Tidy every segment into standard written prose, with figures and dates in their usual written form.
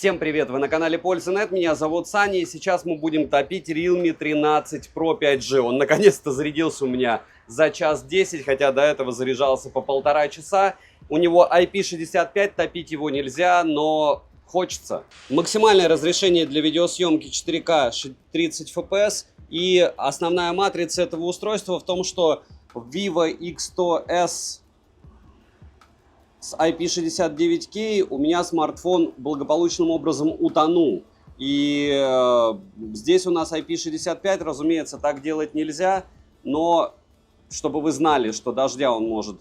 Всем привет! Вы на канале Польза.нет, меня зовут Саня, и сейчас мы будем топить Realme 13 Pro 5G. Он наконец-то зарядился у меня за час 10, хотя до этого заряжался по 1,5 часа. У него IP65, топить его нельзя, но хочется. Максимальное разрешение для видеосъемки 4К 30 FPS. И основная матрица этого устройства в том, что Vivo X100S с IP69K у меня смартфон благополучным образом утонул. И здесь у нас IP65, разумеется, так делать нельзя, но чтобы вы знали, что дождя он может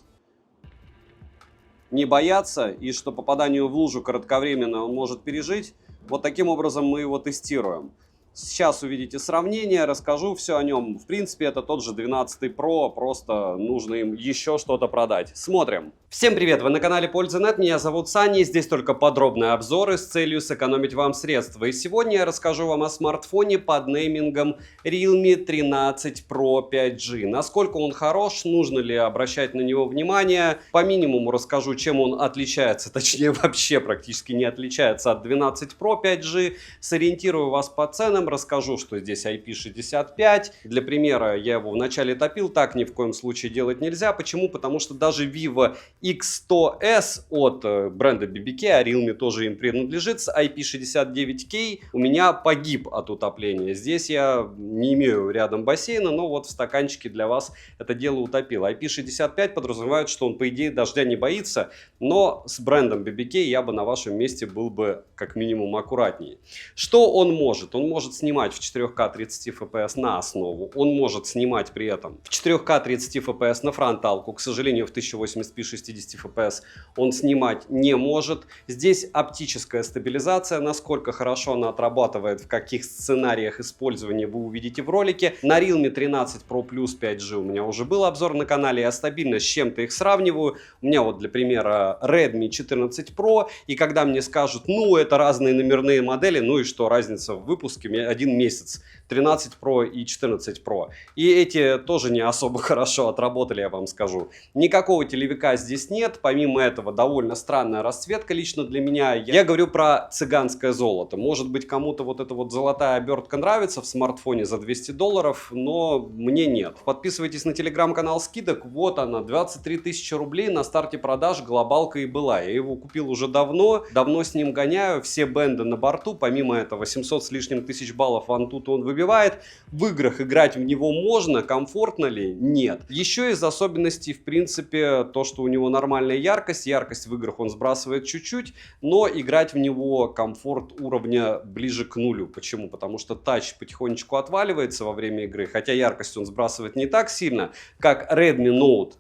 не бояться и что попаданию в лужу кратковременно он может пережить, вот таким образом мы его тестируем. Сейчас увидите сравнение, расскажу все о нем. В принципе, это тот же 12 Pro, просто нужно им еще что-то продать. Смотрим. Всем привет, вы на канале Польза.нет, меня зовут Саня, и здесь только подробные обзоры с целью сэкономить вам средства. И сегодня я расскажу вам о смартфоне под неймингом Realme 13 Pro 5G. Насколько он хорош, нужно ли обращать на него внимание. По минимуму расскажу, чем он отличается, точнее вообще практически не отличается от 12 Pro 5G. Сориентирую вас по ценам. Расскажу, что здесь IP65. Для примера, я его вначале топил, так ни в коем случае делать нельзя. Почему? Потому что даже Vivo X100S от бренда BBK, а Realme тоже им принадлежит, с IP69K у меня погиб от утопления. Здесь я не имею рядом бассейна, но вот в стаканчике для вас это дело утопил. IP65 подразумевает, что он по идее дождя не боится, но с брендом BBK я бы на вашем месте был бы как минимум аккуратнее. Что он может? Он может снимать в 4К 30 FPS на основу, он может снимать при этом в 4К 30 FPS на фронталку, к сожалению, в 1080p 60 FPS он снимать не может. Здесь оптическая стабилизация, насколько хорошо она отрабатывает, в каких сценариях использования вы увидите в ролике. На Realme 13 Pro Plus 5G у меня уже был обзор на канале, я стабильно с чем-то их сравниваю. У меня вот для примера Redmi 14 Pro, и когда мне скажут, ну это разные номерные модели, ну и что, разница в выпуске, один месяц, 13 Pro и 14 Pro. И эти тоже не особо хорошо отработали, я вам скажу. Никакого телевика здесь нет, помимо этого довольно странная расцветка лично для меня. Я говорю про цыганское золото. Может быть, кому-то вот эта вот золотая обертка нравится в смартфоне за $200, но мне нет. Подписывайтесь на телеграм-канал скидок, вот она, 23 тысячи рублей на старте продаж, глобалка и была. Я его купил уже давно с ним гоняю, все бенды на борту, помимо этого 800 с лишним тысяч баллов Antutu он выбивает. В играх играть в него можно, комфортно ли? Нет. Еще из особенностей, в принципе, то, что у него нормальная яркость. Яркость в играх он сбрасывает чуть-чуть, но играть в него комфорт уровня ближе к нулю. Почему? Потому что тач потихонечку отваливается во время игры, хотя яркость он сбрасывает не так сильно, как Redmi Note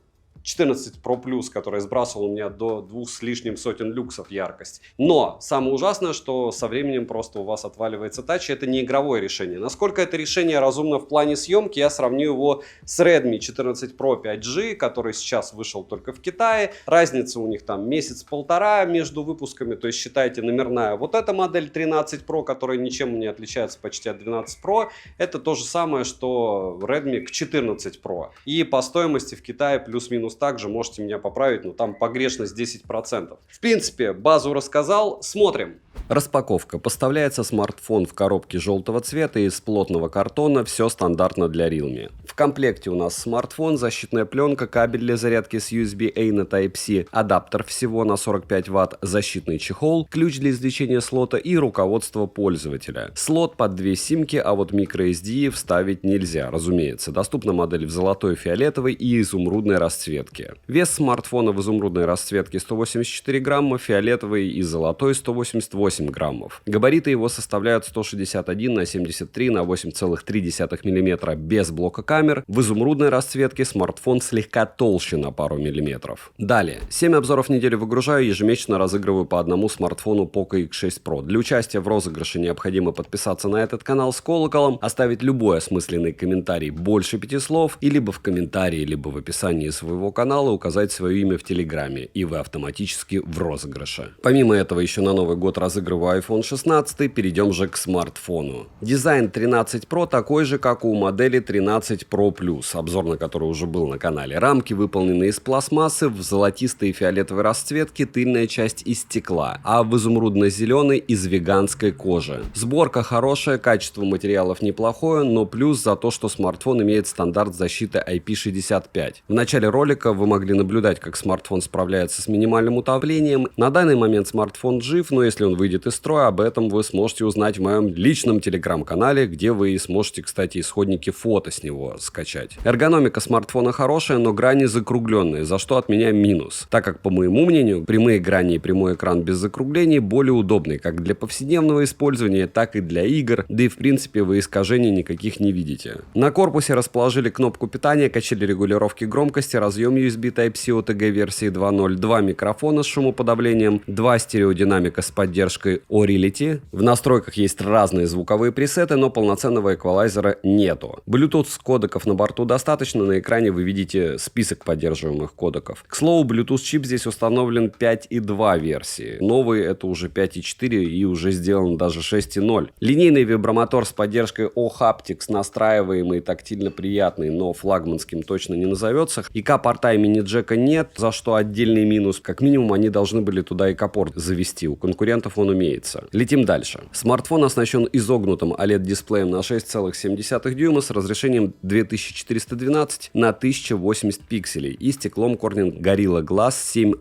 14 Pro Plus, который сбрасывал у меня до 2 с лишним сотен люксов яркость. Но самое ужасное, что со временем просто у вас отваливается тач, это не игровое решение. Насколько это решение разумно в плане съемки, я сравню его с Redmi 14 Pro 5G, который сейчас вышел только в Китае. Разница у них там месяц-полтора между выпусками, то есть считайте номерная. Вот эта модель 13 Pro, которая ничем не отличается почти от 12 Pro, это то же самое, что Redmi к 14 Pro. И по стоимости в Китае плюс-минус также, можете меня поправить, но там погрешность 10%. В принципе, базу рассказал, смотрим. Распаковка. Поставляется смартфон в коробке желтого цвета из плотного картона, все стандартно для Realme. В комплекте у нас смартфон, защитная пленка, кабель для зарядки с USB-A на Type-C, адаптер всего на 45 Вт, защитный чехол, ключ для извлечения слота и руководство пользователя. Слот под 2 симки, а вот microSD вставить нельзя, разумеется. Доступна модель в золотой, фиолетовой и изумрудной расцветке. Вес смартфона в изумрудной расцветке 184 грамма, фиолетовый и золотой 188 граммов. Габариты его составляют 161 на 73 на 8,3 мм без блока камер. В изумрудной расцветке смартфон слегка толще на пару миллиметров. Далее. 7 обзоров в неделю выгружаю, ежемесячно разыгрываю по одному смартфону Poco X6 Pro. Для участия в розыгрыше необходимо подписаться на этот канал с колоколом, оставить любой осмысленный комментарий больше 5 слов, и либо в комментарии, либо в описании своего канала указать свое имя в Телеграме, и вы автоматически в розыгрыше. Помимо этого, еще на Новый год разыгрываю iPhone 16, перейдем же к смартфону. Дизайн 13 Pro такой же, как у модели 13 Pro Plus, обзор на который уже был на канале. Рамки выполнены из пластмассы в золотистой и фиолетовой расцветке, тыльная часть из стекла, а в изумрудно-зеленой из веганской кожи. Сборка хорошая, качество материалов неплохое, но плюс за то, что смартфон имеет стандарт защиты IP65. В начале ролика вы могли наблюдать, как смартфон справляется с минимальным утоплением. На данный момент смартфон жив, но если он выйдет из строя, об этом вы сможете узнать в моем личном телеграм-канале, где вы сможете, кстати, исходники фото с него скачать. Эргономика смартфона хорошая, но грани закругленные, за что от меня минус, так как, по моему мнению, прямые грани и прямой экран без закруглений более удобный как для повседневного использования, так и для игр, да и в принципе вы искажений никаких не видите. На корпусе расположили кнопку питания, качели регулировки громкости, разъем USB Type-C OTG версии 2.0, 2 микрофона с шумоподавлением, 2 стереодинамика с поддержкой Aurality. В настройках есть разные звуковые пресеты, но полноценного эквалайзера нету. Bluetooth кодеков на борту достаточно, на экране вы видите список поддерживаемых кодеков. К слову, Bluetooth чип здесь установлен 5.2 версии. Новый это уже 5.4 и уже сделан даже 6.0. Линейный вибромотор с поддержкой O-Haptics, настраиваемый, тактильно приятный, но флагманским точно не назовется. ИК-порта и мини-джека нет, за что отдельный минус. Как минимум они должны были туда ИК-порт завести, у конкурентов он имеется. Летим дальше. Смартфон оснащен изогнутым OLED-дисплеем на 6,7 дюйма с разрешением 2412 на 1080 пикселей и стеклом Corning Gorilla Glass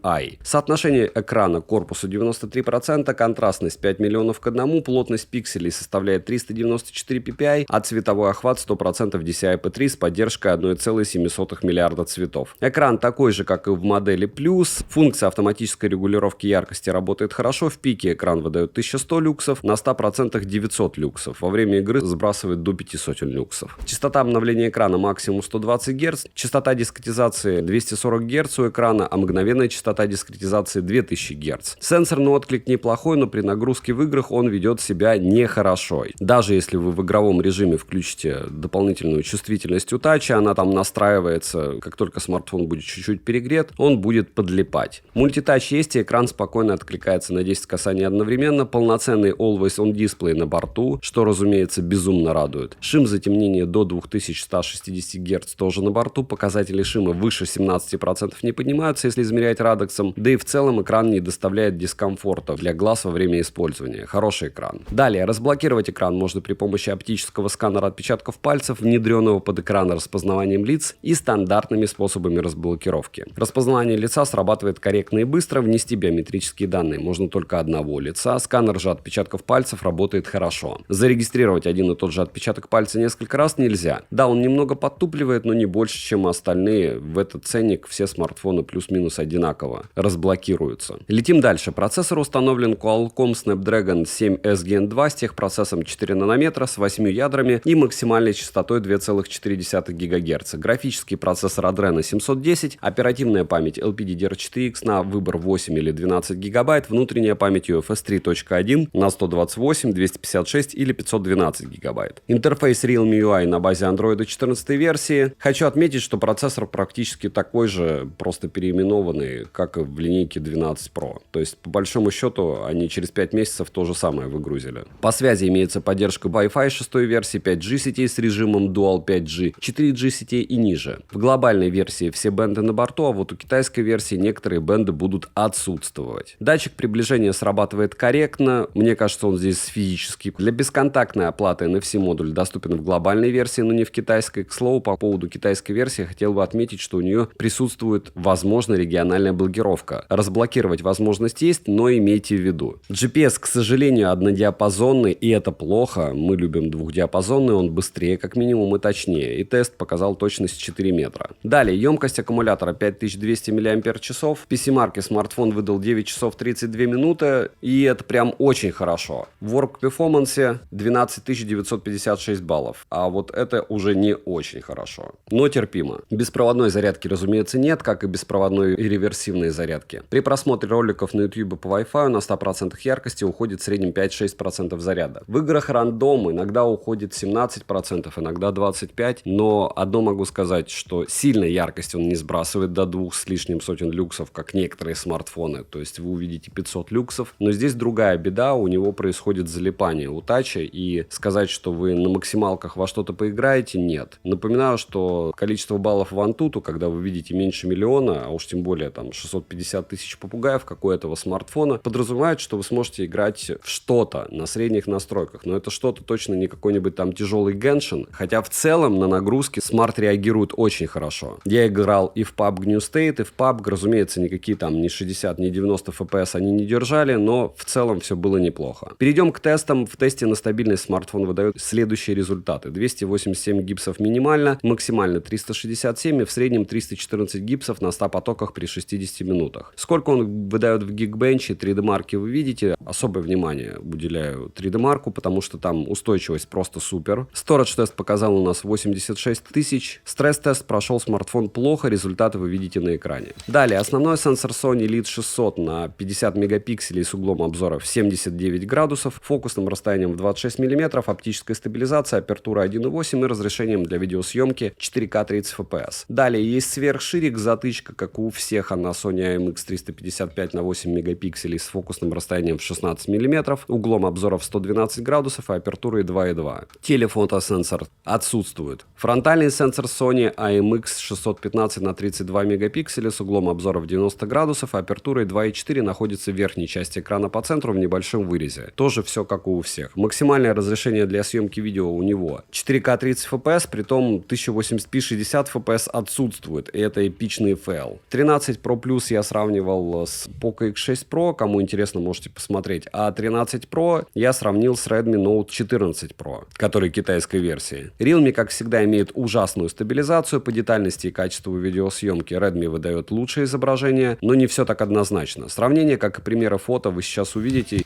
7i. Соотношение экрана к корпусу 93%, контрастность 5 миллионов к 1, плотность пикселей составляет 394 ppi, а цветовой охват 100% DCI-P3 с поддержкой 1,7 миллиарда цветов. Экран такой же, как и в модели Plus. Функция автоматической регулировки яркости работает хорошо. В пике экран выдает 1100 люксов, на 100% 900 люксов. Во время игры сбрасывает до 500 люксов. Частота обновления экрана максимум 120 Гц, частота дискретизации 240 Гц у экрана, а мгновенная частота дискретизации 2000 Гц. Сенсорный отклик неплохой, но при нагрузке в играх он ведет себя нехорошо. Даже если вы в игровом режиме включите дополнительную чувствительность у тача, она там настраивается, как только смартфон будет чуть-чуть перегрет, он будет подлипать. Мультитач есть, и экран спокойно откликается на 10 касаний одновременно, полноценный Always On дисплей на борту, что, разумеется, безумно радует. Шим затемнения до 2160 Гц тоже на борту, показатели шима выше 17% не поднимаются, если измерять радексом, да и в целом экран не доставляет дискомфорта для глаз во время использования. Хороший экран. Далее, разблокировать экран можно при помощи оптического сканера отпечатков пальцев, внедренного под экран распознаванием лиц и стандартными способами разблокировки. Распознавание лица срабатывает корректно и быстро, внести биометрические данные можно только одного лица, сканер же отпечатков пальцев работает хорошо. Зарегистрировать один и тот же отпечаток пальца несколько раз нельзя. Да, он немного подтупливает, но не больше, чем остальные. В этот ценник все смартфоны плюс-минус одинаково разблокируются. Летим дальше. Процессор установлен Qualcomm Snapdragon 7S Gen 2 с техпроцессом 4 нанометра с 8 ядрами и максимальной частотой 2,4 ГГц. Графический процессор Adreno 710, оперативная память LPDDR4X на выбор 8 или 12 ГБ, внутренняя память UFS 3.1 на 128, 256 или 512 ГБ. Интерфейс Realme UI на базе Android 14 версии. Хочу отметить, что процессор практически такой же, просто переименованный, как и в линейке 12 Pro. То есть, по большому счету, они через 5 месяцев то же самое выгрузили. По связи имеется поддержка Wi-Fi 6 версии, 5G сетей с режимом Dual 5G, 4G сетей и ниже. В глобальной версии все бенды на борту, а вот у китайской версии некоторые бенды будут отсутствовать. Датчик приближения срабатывает корректно. Мне кажется, он здесь физически. Для бесконтактной оплаты NFC-модуль доступен в глобальной версии, но не в китайской. К слову, по поводу китайской версии хотел бы отметить, что у нее присутствует, возможно, региональная блокировка. Разблокировать возможность есть, но имейте в виду. GPS, к сожалению, однодиапазонный, и это плохо. Мы любим двухдиапазонный, он быстрее, как минимум, и точнее. И тест показал точность 4 метра. Далее, емкость аккумулятора 5200 мАч. В PC-марке смартфон выдал 9 часов 32 минуты, и это прям очень хорошо. В Work Performance 12956 баллов, а вот это уже не очень хорошо, но терпимо. Беспроводной зарядки, разумеется, нет, как и беспроводной и реверсивной зарядки. При просмотре роликов на YouTube по Wi-Fi на 100% яркости уходит в среднем 5-6% заряда. В играх рандом иногда уходит 17%, иногда 25%, но одно могу сказать, что сильной яркости он он не сбрасывает до 2 с лишним сотен люксов, как некоторые смартфоны. То есть вы увидите 500 люксов. Но здесь другая беда, у него происходит залипание у тача, и сказать, что вы на максималках во что-то поиграете, нет. Напоминаю, что количество баллов в Antutu, когда вы видите меньше миллиона, а уж тем более там 650 тысяч попугаев, как у этого смартфона, подразумевает, что вы сможете играть в что-то на средних настройках. Но это что-то точно не какой-нибудь там тяжелый Genshin, хотя в целом на нагрузки смарт реагирует очень хорошо. Я играл и в PUBG New State, и в PUBG, разумеется, никакие там ни 60, ни 90 FPS они не держали, но в целом все было неплохо. Перейдем к тестам. В тесте на стабильность смартфон выдает следующие результаты. 287 гипсов минимально, максимально 367 и в среднем 314 гипсов на 100 потоках при 60 минутах. Сколько он выдает в Geekbench, 3D-марке вы видите. Особое внимание уделяю 3D-марку, потому что там устойчивость просто супер. Storage-тест показал у нас 86 тысяч. Стресс-тест прошел смартфон плохо, результаты вы видите на экране. Далее, основной сенсор Sony Elite 600 на 50 мегапикселей с углом обзора в 79 градусов, фокусным расстоянием в 26 мм, оптической стабилизацией, апертура 1.8 и разрешением для видеосъемки 4К 30 FPS. Далее, есть сверхширик, затычка, как у всех, она Sony IMX355 на 8 мегапикселей с фокусным расстоянием в 16 мм, углом обзора в 112 градусов и апертурой 2.2. Телефотосенсор отсутствует. Фронтальный сенсор Sony IMX615 на 32 мегапикселя с углом обзора в 90 градусов, а апертурой 2.4 находится в верхней части экрана по центру в небольшом вырезе. Тоже все как у всех. Максимальное разрешение для съемки видео у него 4К 30 FPS, притом 1080p 60 FPS отсутствует, и это эпичный фейл. 13 Pro Plus я сравнивал с Poco X6 Pro, кому интересно, можете посмотреть, а 13 Pro я сравнил с Redmi Note 14 Pro, который китайской версии. Realme, как всегда, имеет ужасную стабилизацию по детальности и качеству видеосъемки. Redmi выдает лучшее изображение, но не все так однозначно. Сравнение, как и примеры фото, вы сейчас увидите.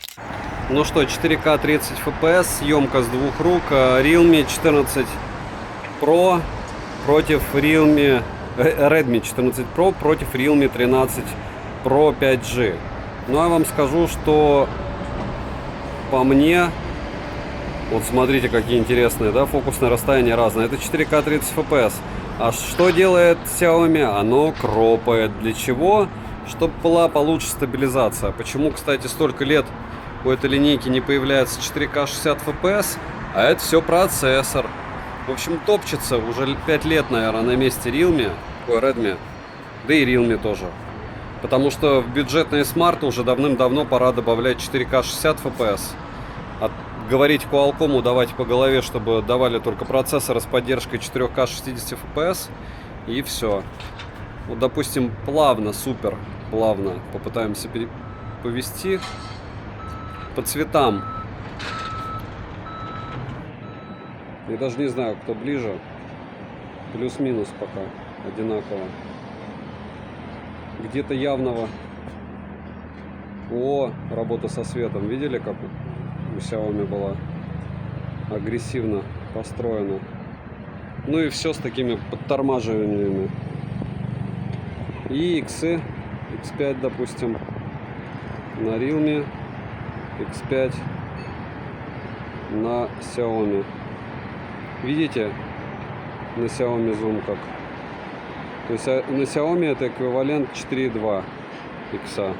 Ну что, 4К 30 FPS, съемка с двух рук, Realme 14 Pro против Redmi 14 Pro против Realme 13 Pro 5G. Ну, я вам скажу, что по мне, вот смотрите, какие интересные, да, фокусное расстояние разное. Это 4К 30 FPS. А что делает Xiaomi? Оно кропает. Для чего? Чтобы была получше стабилизация. Почему, кстати, столько лет у этой линейки не появляется 4К 60 FPS? А это все процессор. В общем, топчется уже 5 лет, наверное, на месте Redmi, да и Realme тоже. Потому что в бюджетные смарты уже давным-давно пора добавлять 4К 60 FPS. Говорить Qualcomm, давайте по голове, чтобы давали только процессоры с поддержкой 4К 60 FPS, и все. Вот, допустим, плавно, супер плавно попытаемся повести по цветам. Я даже не знаю, кто ближе. Плюс-минус пока одинаково. Где-то явного... О, работа со светом. Видели, как у Xiaomi была агрессивно построена? Ну и все с такими подтормаживаниями. И иксы, X5, допустим, на Realme, X5 на Xiaomi. Видите, на Xiaomi зум как? То есть на Xiaomi это эквивалент 4.2 икса.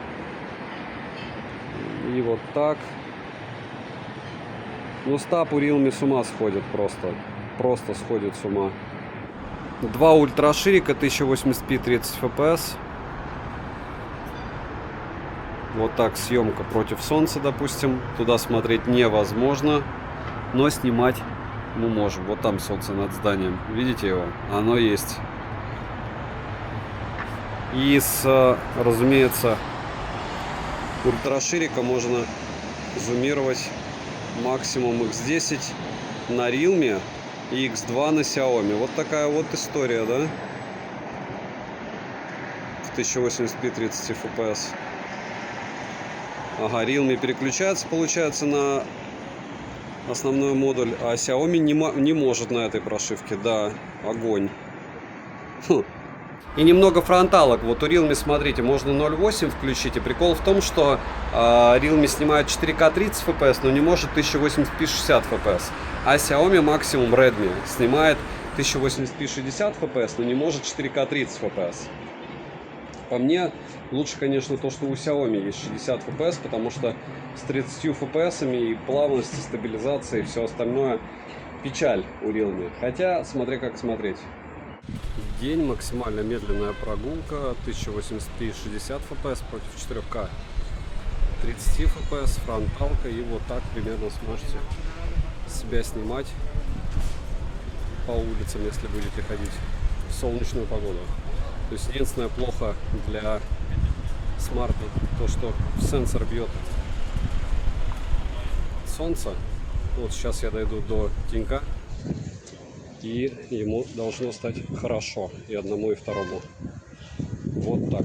И вот так. Ну, стаб у Realme с ума сходит просто. Просто сходит с ума. Два ультраширика 1080p 30 FPS. Вот так съемка против солнца, допустим. Туда смотреть невозможно. Но снимать мы можем. Вот там солнце над зданием. Видите его? Оно есть. И с, разумеется, ультраширика можно зумировать максимум X10 на Realme и X2 на Xiaomi. Вот такая вот история, да? В 1080p 30 FPS. Ага, Realme переключается, получается, на основной модуль, а Xiaomi не может на этой прошивке. Да, огонь. И немного фронталок. Вот у Realme, смотрите, можно 0.8 включить. И прикол в том, что Realme снимает 4К 30 FPS, но не может 1080p 60 FPS. А Xiaomi максимум Redmi снимает 1080p 60 FPS, но не может 4К 30 FPS. По мне, лучше, конечно, то, что у Xiaomi есть 60 FPS, потому что с 30 FPS и плавностью, стабилизацией и все остальное печаль у Realme. Хотя, смотря как смотреть. День, максимально медленная прогулка, 1080p 60 FPS против 4К 30 FPS, фронталка, и вот так примерно сможете себя снимать по улицам, если будете ходить в солнечную погоду. То есть единственное плохо для смарта то, что сенсор бьет солнце. Вот сейчас я дойду до тенька, и ему должно стать хорошо, и одному, и второму. Вот так.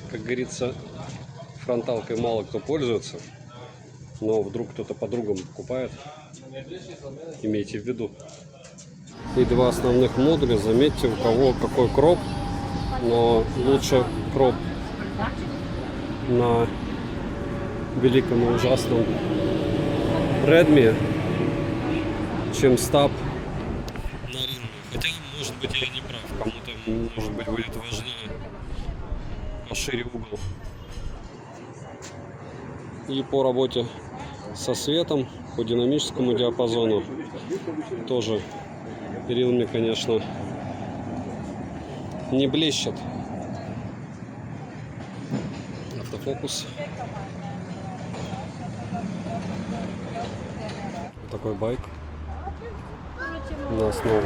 Как говорится, фронталкой мало кто пользуется, но вдруг кто-то подругам покупает, имейте в виду. И два основных модуля, заметьте, у кого какой кроп, но лучше кроп на великом и ужасном Redmi, чем стаб на Realme. Хотя, может быть, я не прав, кому-то, может быть, будет важнее пошире угол. И по работе со светом, по динамическому диапазону тоже Realme, конечно, не блещет. Автофокус. Вот такой байк на основу.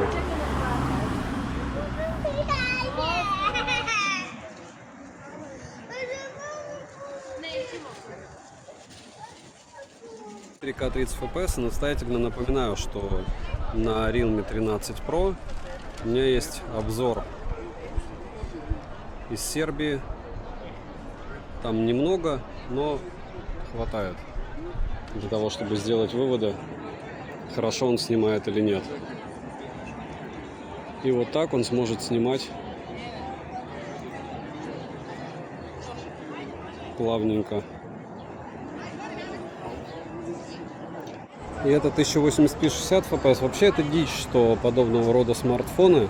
К 30 FPS, настоятельно напоминаю, что на Realme 13 Pro у меня есть обзор из Сербии. Там немного, но хватает для того, чтобы сделать выводы, хорошо он снимает или нет. И вот так он сможет снимать плавненько. И это 1080p 60 FPS. Вообще это дичь, что подобного рода смартфоны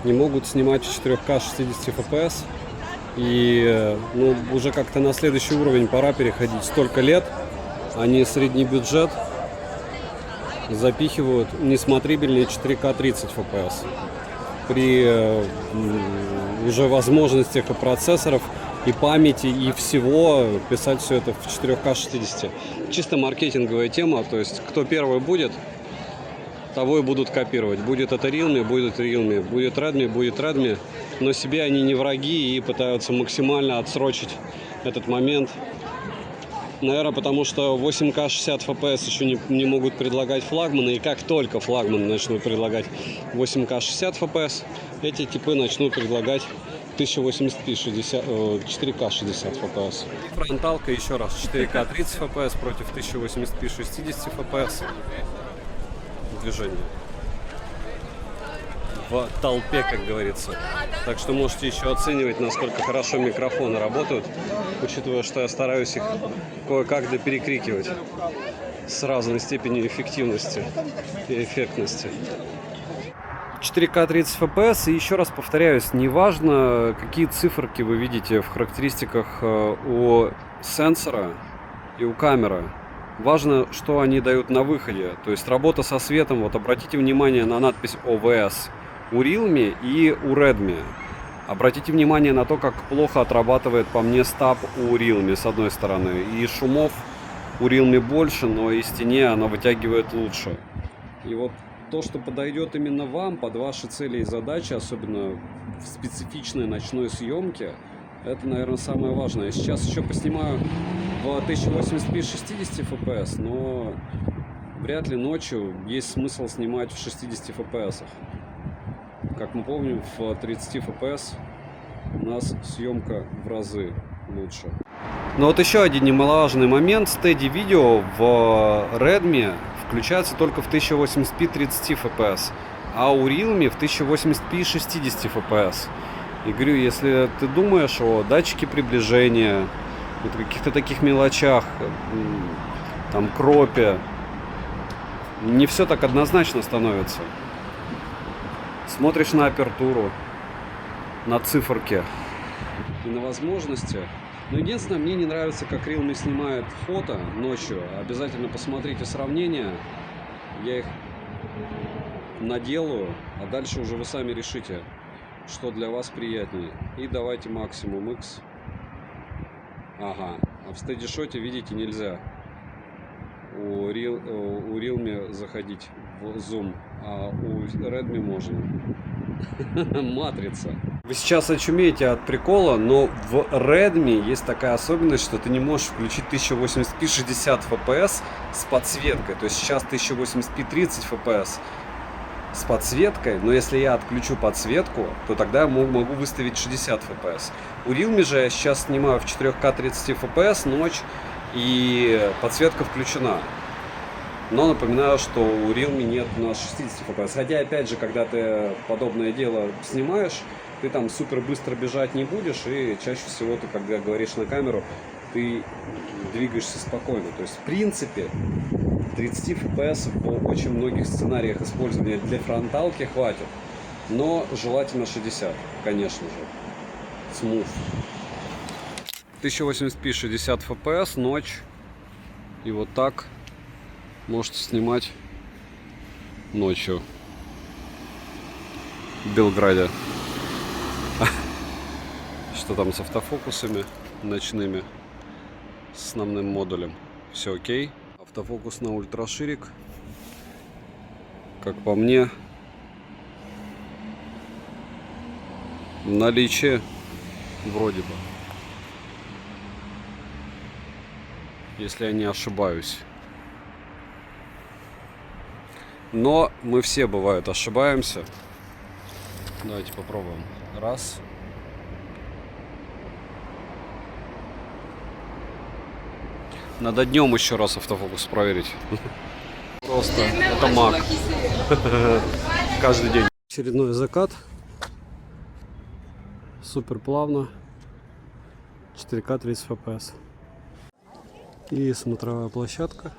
не могут снимать в 4К 60 FPS. И ну, уже как-то на следующий уровень пора переходить. Столько лет они средний бюджет запихивают несмотрибельные 4К 30 FPS. При уже возможностях и процессоров, и памяти, и всего писать все это в 4К 60. Чисто маркетинговая тема, то есть кто первый будет, того и будут копировать. Будет это Realme, будет Realme, будет Redmi, но себе они не враги и пытаются максимально отсрочить этот момент. Наверное, потому что 8К 60 FPS еще не могут предлагать флагманы, и как только флагманы начнут предлагать 8К 60 FPS, эти типы начнут предлагать 1080p 60, 4К 60 FPS. Фронталка еще раз 4К 30 FPS против 1080p 60 FPS. Движение в толпе, как говорится. Так что можете еще оценивать, насколько хорошо микрофоны работают, учитывая, что я стараюсь их кое-как перекрикивать с разной степенью эффективности и эффектности. 4К 30 FPS, и еще раз повторяюсь, неважно, какие циферки вы видите в характеристиках у сенсора и у камеры, важно, что они дают на выходе. То есть работа со светом, вот обратите внимание на надпись OVS у Realme и у Redmi. Обратите внимание на то, как плохо отрабатывает по мне стаб у Realme с одной стороны, и шумов у Realme больше, но из тени она вытягивает лучше. И вот то, что подойдет именно вам, под ваши цели и задачи, особенно в специфичной ночной съемке, это, наверное, самое важное. Я сейчас еще поснимаю в 1080p 60 FPS, но вряд ли ночью есть смысл снимать в 60 FPS. Как мы помним, в 30 FPS у нас съемка в разы лучше. Но вот еще один немаловажный момент. Steady видео в Redmi включается только в 1080p 30 FPS, а у Realme в 1080p 60 FPS. И говорю, если ты думаешь о датчике приближения, Вот в каких-то таких мелочах, там кропе, не все так однозначно становится. Смотришь на апертуру, на циферки и на возможности. Но единственное, мне не нравится, как Realme снимает фото ночью. Обязательно посмотрите сравнения. Я их наделаю, а дальше уже вы сами решите, что для вас приятнее. И давайте максимум X. Ага, а в стедишоте, видите, нельзя у Realme заходить в Zoom, а у Redmi можно. Матрица. Вы сейчас очумеете от прикола, но в Redmi есть такая особенность, что ты не можешь включить 1080p 60 FPS с подсветкой. То есть сейчас 1080p 30 FPS с подсветкой, но если я отключу подсветку, то тогда я могу выставить 60 FPS. У Realme же я сейчас снимаю в 4К 30 FPS ночь, и подсветка включена. Но напоминаю, что у Realme нет у нас 60 FPS. Хотя, опять же, когда ты подобное дело снимаешь, ты там супер быстро бежать не будешь, и чаще всего ты, когда говоришь на камеру, ты двигаешься спокойно. То есть, в принципе, 30 FPS в очень многих сценариях использования для фронталки хватит. Но желательно 60, конечно же. Smooth. 1080p 60 FPS, ночь. И вот так можете снимать ночью в Белграде. Что там с автофокусами ночными, с основным модулем? Все окей. Автофокус на ультраширик, как по мне, в наличии вроде бы, если я не ошибаюсь. Но мы все, бывает, ошибаемся. Давайте попробуем. Раз. Надо днем еще раз автофокус проверить. Просто это маг. Каждый день. Очередной закат. Супер плавно. 4К 30 FPS. И смотровая площадка.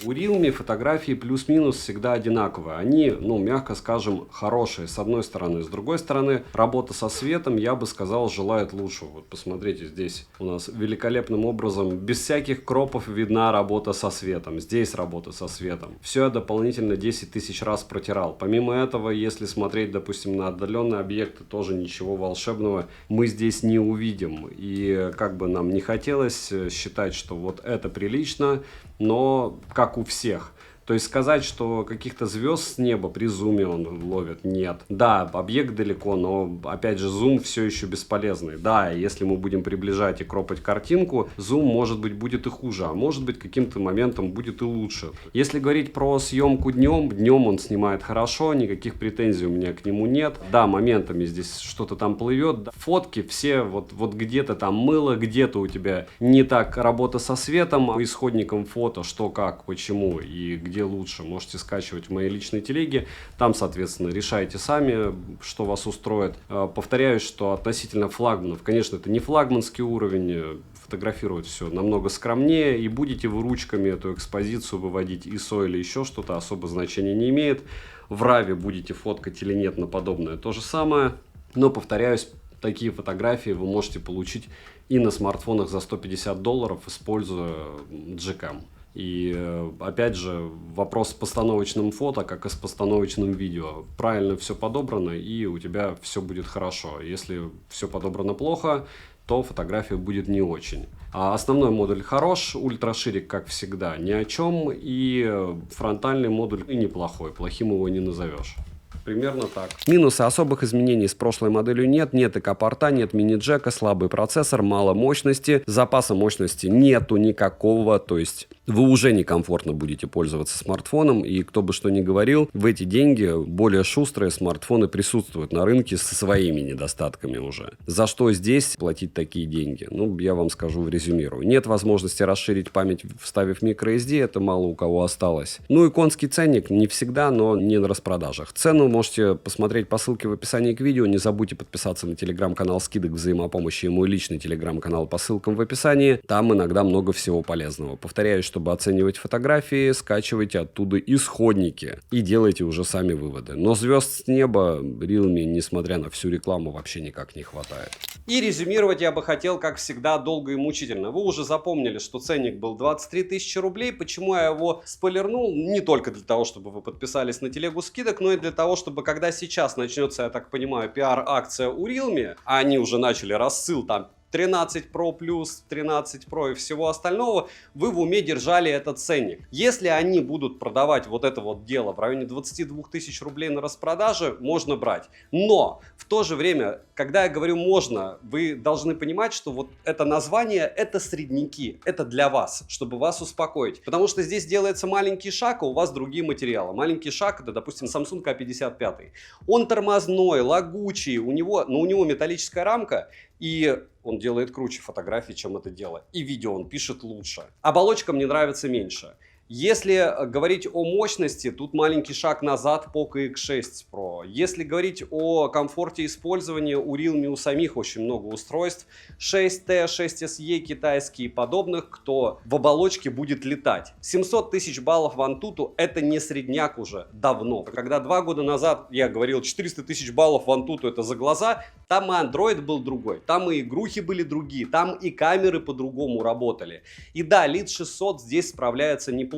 У Realme фотографии плюс-минус всегда одинаковые. Они, мягко скажем, хорошие с одной стороны. С другой стороны, работа со светом, я бы сказал, желает лучшего. Вот посмотрите, здесь у нас великолепным образом, без всяких кропов видна работа со светом. Здесь работа со светом. Все я дополнительно 10 тысяч раз протирал. Помимо этого, если смотреть, допустим, на отдаленные объекты, тоже ничего волшебного мы здесь не увидим. И как бы нам не хотелось считать, что вот это прилично, но как у всех. То есть сказать, что каких-то звезд с неба при зуме он ловит, нет. Да, объект далеко, но опять же зум все еще бесполезный. Да, если мы будем приближать и кропать картинку, зум может быть будет и хуже, а может быть каким-то моментом будет и лучше. Если говорить про съемку днем он снимает хорошо, никаких претензий у меня к нему нет. Да, моментами здесь что-то там плывет. Да. Фотки все вот где-то там мыло, где-то у тебя не так работа со светом, по исходникам фото, что, как, почему и где лучше, можете скачивать в моей личной телеге. Там, соответственно, решайте сами, что вас устроит. Повторяюсь, что относительно флагманов, конечно, это не флагманский уровень, фотографировать все намного скромнее, и будете вы ручками эту экспозицию выводить ISO или еще что-то, особо значения не имеет. В RAW будете фоткать или нет на подобное, то же самое. Но, повторяюсь, такие фотографии вы можете получить и на смартфонах за $150, используя Gcam. И опять же, вопрос с постановочным фото, как и с постановочным видео. Правильно все подобрано, и у тебя все будет хорошо. Если все подобрано плохо, то фотография будет не очень. А основной модуль хорош, ультраширик, как всегда, ни о чем. И фронтальный модуль и неплохой, плохим его не назовешь. Примерно так. Минусы: особых изменений с прошлой моделью нет. Нет ИК-порта, нет мини-джека, слабый процессор, мало мощности. Запаса мощности нету никакого. То есть вы уже некомфортно будете пользоваться смартфоном, и кто бы что ни говорил, в эти деньги более шустрые смартфоны присутствуют на рынке со своими недостатками уже. За что здесь платить такие деньги? Ну, я вам скажу, резюмирую. Нет возможности расширить память, вставив microSD, это мало у кого осталось. Ну и конский ценник не всегда, но не на распродажах. Цену можете посмотреть по ссылке в описании к видео. Не забудьте подписаться на телеграм-канал скидок взаимопомощи и мой личный телеграм-канал по ссылкам в описании. Там иногда много всего полезного. Повторяюсь, чтобы оценивать фотографии, скачивайте оттуда исходники и делайте уже сами выводы. Но звезд с неба Realme, несмотря на всю рекламу, вообще никак не хватает. И резюмировать я бы хотел, как всегда, долго и мучительно. Вы уже запомнили, что ценник был 23 тысячи рублей. Почему я его спойлернул? Не только для того, чтобы вы подписались на телегу скидок, но и для того, чтобы когда сейчас начнется, я так понимаю, пиар-акция у Realme, а они уже начали рассыл там 13 Pro Plus, 13 Pro и всего остального, вы в уме держали этот ценник. Если они будут продавать вот это вот дело в районе 22 тысяч рублей на распродаже, можно брать. Но в то же время, когда я говорю можно, вы должны понимать, что вот это название, это средники, это для вас, чтобы вас успокоить. Потому что здесь делается маленький шаг, а у вас другие материалы. Маленький шаг, это, допустим, Samsung A55. Он тормозной, лагучий, у него металлическая рамка, и он делает круче фотографий, чем это дело. И видео он пишет лучше. Оболочка мне нравится меньше. Если говорить о мощности, тут маленький шаг назад Poco X6 Pro. Если говорить о комфорте использования, у Realme у самих очень много устройств. 6T, 6SE китайские и подобных, кто в оболочке будет летать. 700 тысяч баллов в Antutu это не средняк уже давно. Когда 2 года назад я говорил 400 тысяч баллов в Antutu это за глаза, там и Android был другой, там и игрухи были другие, там и камеры по-другому работали. И да, Lead 600 здесь справляется неплохо.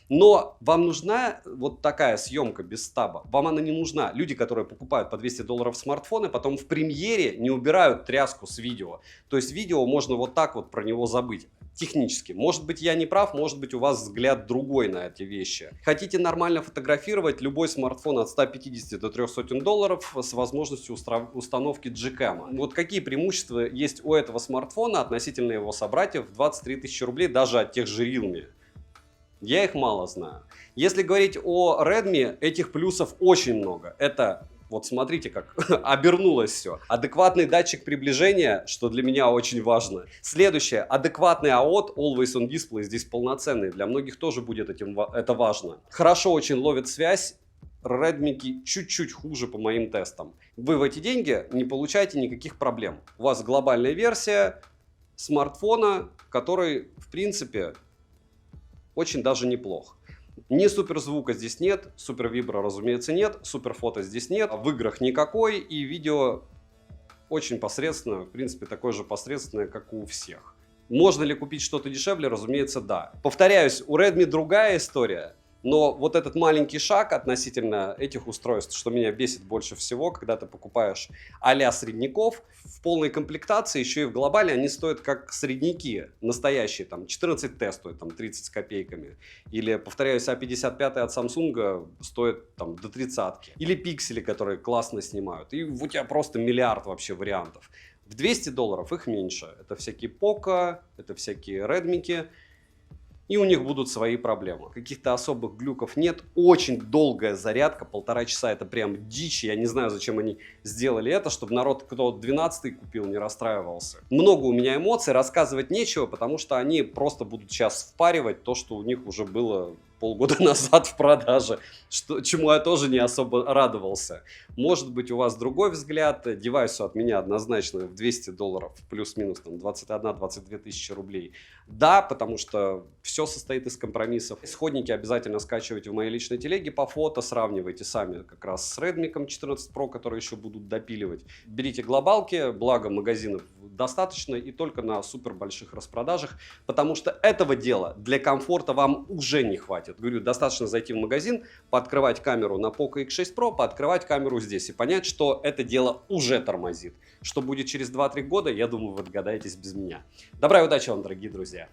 Но вам нужна вот такая съемка без стаба? Вам она не нужна. Люди, которые покупают по $200 смартфоны, потом в премьере не убирают тряску с видео. То есть видео можно вот так вот про него забыть. Технически. Может быть, я не прав, может быть, у вас взгляд другой на эти вещи. Хотите нормально фотографировать, любой смартфон от 150 до $300 с возможностью установки Gcam. Вот какие преимущества есть у этого смартфона относительно его собратьев в 23 тысячи рублей, даже от тех же Realme? Я их мало знаю. Если говорить о Redmi, этих плюсов очень много. Это, вот смотрите, как обернулось все. Адекватный датчик приближения, что для меня очень важно. Следующее. Адекватный AOT, Always on Display, здесь полноценный. Для многих тоже будет это важно. Хорошо очень ловит связь. Redmi чуть-чуть хуже по моим тестам. Вы в эти деньги не получаете никаких проблем. У вас глобальная версия смартфона, который, в принципе, очень даже неплох. Ни суперзвука здесь нет, супер вибро, разумеется, нет, супер фото здесь нет, в играх никакой, и видео очень посредственное, в принципе, такое же посредственное, как у всех. Можно ли купить что-то дешевле? Разумеется, да. Повторяюсь, у Redmi другая история. Но вот этот маленький шаг относительно этих устройств, что меня бесит больше всего, когда ты покупаешь а-ля средняков, в полной комплектации, еще и в глобале, они стоят как средняки настоящие, там 14T стоит там 30 с копейками. Или, повторяюсь, A55 от Samsung стоит там до 30-ки. Или пиксели, которые классно снимают. И у тебя просто миллиард вообще вариантов. В $200 их меньше. Это всякие Poco, это всякие Redmi. И у них будут свои проблемы. Каких-то особых глюков нет. Очень долгая зарядка, 1,5 часа, это прям дичь. Я не знаю, зачем они сделали это, чтобы народ, кто 12-й купил, не расстраивался. Много у меня эмоций, рассказывать нечего, потому что они просто будут сейчас впаривать то, что у них уже было полгода назад в продаже, чему я тоже не особо радовался. Может быть, у вас другой взгляд. Девайсу от меня однозначно в $200, плюс-минус 21-22 тысячи рублей. Да, потому что все состоит из компромиссов. Исходники обязательно скачивайте в моей личной телеге по фото, сравнивайте сами как раз с Redmi 14 Pro, которые еще будут допиливать. Берите глобалки, благо магазинов достаточно и только на супер больших распродажах, потому что этого дела для комфорта вам уже не хватит. Говорю, достаточно зайти в магазин, пооткрывать камеру на Poco X6 Pro, пооткрывать камеру здесь и понять, что это дело уже тормозит. Что будет через 2-3 года, я думаю, вы догадаетесь без меня. Добра и удачи вам, дорогие друзья!